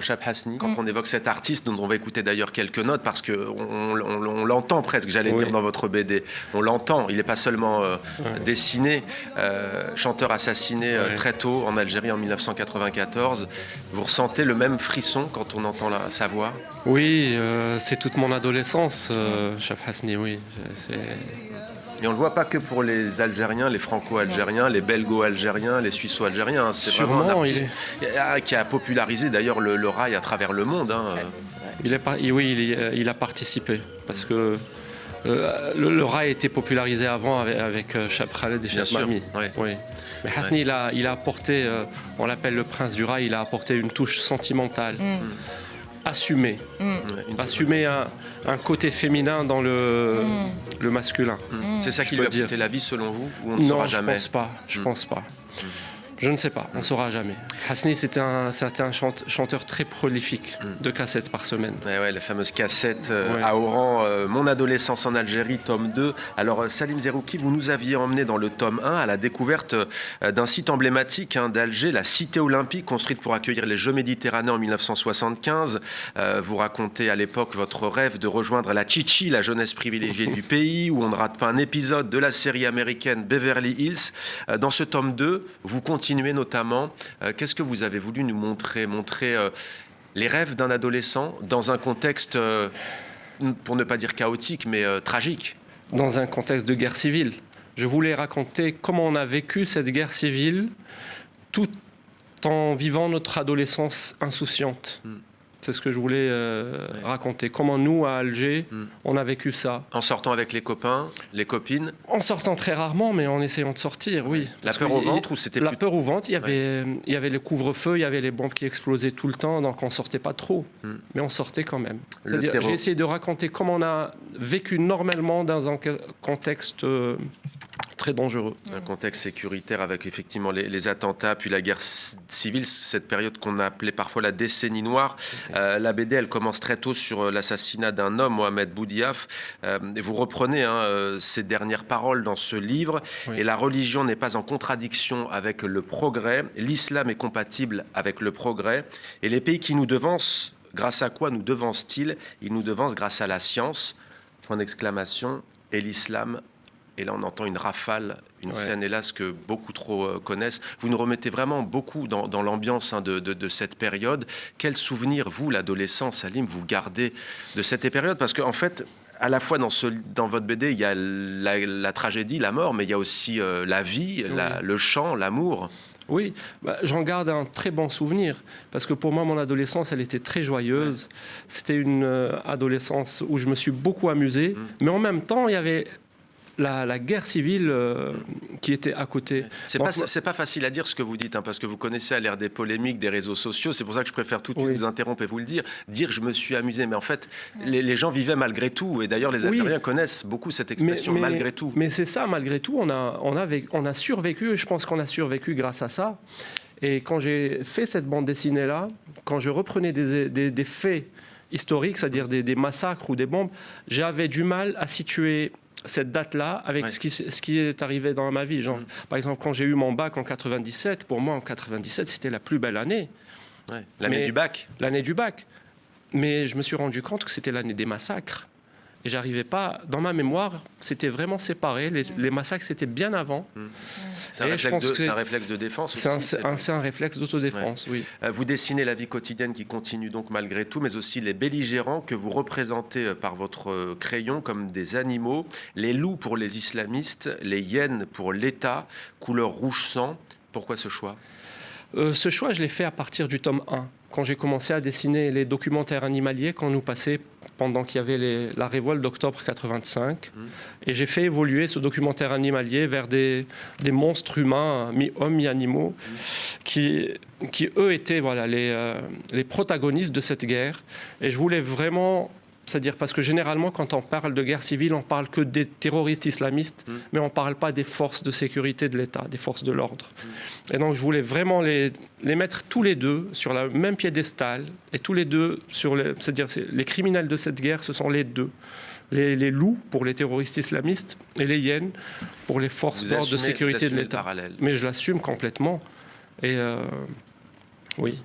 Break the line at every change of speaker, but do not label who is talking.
Chab Hasni, quand on évoque cet artiste dont on va écouter d'ailleurs quelques notes parce qu'on l'entend presque, j'allais dire, dans votre BD. On l'entend, il n'est pas seulement dessiné, chanteur assassiné très tôt en Algérie en 1994. Vous ressentez le même frisson quand on entend sa voix?
Oui, c'est toute mon adolescence, Chab Hasni, oui.
Et on ne le voit pas que pour les Algériens, les Franco-Algériens, les Belgo-Algériens, les Suisso-Algériens. C'est vraiment un artiste qui a popularisé d'ailleurs le rail à travers le monde.
Il a participé parce que le rail a été popularisé avant avec Chab Khaled et Chab Mami. Oui. Mais Hasni, il a apporté, on l'appelle le prince du rail, il a apporté une touche sentimentale. Assumer un côté féminin dans le masculin.
C'est ça qui lui a coûté la vie selon vous, ou on ne saura jamais?
Non, je pense pas. Je ne sais pas, on ne saura jamais. Hasni, c'était un chanteur très prolifique, 2 cassettes par semaine.
La fameuse cassette à Oran, Mon adolescence en Algérie, tome 2. Alors Salim Zerouki, vous nous aviez emmené dans le tome 1 à la découverte d'un site emblématique d'Alger, la Cité olympique, construite pour accueillir les Jeux méditerranéens en 1975. Vous racontez à l'époque votre rêve de rejoindre la Chichi, la jeunesse privilégiée du pays, où on ne rate pas un épisode de la série américaine Beverly Hills. Dans ce tome 2, vous continuez notamment, qu'est-ce que vous avez voulu nous montrer les rêves d'un adolescent dans un contexte, pour ne pas dire chaotique, mais tragique.
Dans un contexte de guerre civile. Je voulais raconter comment on a vécu cette guerre civile tout en vivant notre adolescence insouciante. C'est ce que je voulais raconter. Comment nous, à Alger, on a vécu ça.
En sortant avec les copains, les copines?
En sortant très rarement, mais en essayant de sortir, oui.
La peur au ventre ou c'était
La peur au ventre, il y avait le couvre-feu, il y avait les bombes qui explosaient tout le temps, donc on ne sortait pas trop. Mais on sortait quand même. C'est-à-dire, j'ai essayé de raconter comment on a vécu normalement dans un contexte très dangereux.
Un contexte sécuritaire avec effectivement les attentats, puis la guerre civile, cette période qu'on a appelée parfois la décennie noire. La BD, elle commence très tôt sur l'assassinat d'un homme, Mohamed Boudiaf. Et vous reprenez ces dernières paroles dans ce livre. Et la religion n'est pas en contradiction avec le progrès. L'islam est compatible avec le progrès. Et les pays qui nous devancent, grâce à quoi nous devancent-ils? Ils nous devancent grâce à la science. Point d'exclamation. Et l'islam. Et là, on entend une rafale, une scène, hélas, que beaucoup trop connaissent. Vous nous remettez vraiment beaucoup dans l'ambiance de cette période. Quel souvenir, vous, l'adolescent, Salim, vous gardez de cette période? Parce qu'en fait, à la fois dans votre BD, il y a la tragédie, la mort, mais il y a aussi la vie, le chant, l'amour.
Oui, j'en garde un très bon souvenir, parce que pour moi, mon adolescence, elle était très joyeuse. C'était une adolescence où je me suis beaucoup amusé, mais en même temps, il y avait la guerre civile qui était à côté.
C'est pas facile à dire ce que vous dites, parce que vous connaissez à l'ère des polémiques, des réseaux sociaux. C'est pour ça que je préfère tout de suite vous interrompre et vous le dire. Dire je me suis amusé, mais en fait, les gens vivaient malgré tout. Et d'ailleurs, les Algériens connaissent beaucoup cette expression, malgré tout.
Mais c'est ça, malgré tout, on a survécu. Et je pense qu'on a survécu grâce à ça. Et quand j'ai fait cette bande dessinée-là, quand je reprenais des faits historiques, c'est-à-dire des massacres ou des bombes, j'avais du mal à situer cette date-là avec ce qui est arrivé dans ma vie. Genre, par exemple, quand j'ai eu mon bac en 97, pour moi, en 97, c'était la plus belle année.
L'année du bac.
L'année du bac. Mais je me suis rendu compte que c'était l'année des massacres. Et j'arrivais pas... Dans ma mémoire, c'était vraiment séparé. Les massacres, c'était bien avant.
C'est un réflexe de défense aussi.
C'est un réflexe d'autodéfense, oui.
Vous dessinez la vie quotidienne qui continue donc malgré tout, mais aussi les belligérants que vous représentez par votre crayon comme des animaux. Les loups pour les islamistes, les hyènes pour l'État, couleur rouge sang. Pourquoi ce choix?
Ce choix, je l'ai fait à partir du tome 1. Quand j'ai commencé à dessiner les documentaires animaliers qu'on nous passait pendant qu'il y avait la révolte d'octobre 85. Et j'ai fait évoluer ce documentaire animalier vers des monstres humains, mi-hommes, mi-animaux, qui eux étaient les protagonistes de cette guerre. Et je voulais vraiment... C'est-à-dire parce que généralement, quand on parle de guerre civile, on parle que des terroristes islamistes, mais on ne parle pas des forces de sécurité de l'État, des forces de l'ordre. Et donc, je voulais vraiment les mettre tous les deux sur le même piédestal, et tous les deux, c'est-à-dire les criminels de cette guerre, ce sont les deux. Les loups pour les terroristes islamistes et les hyènes pour les forces d'ordre de sécurité de l'État. Mais je l'assume complètement. Et oui.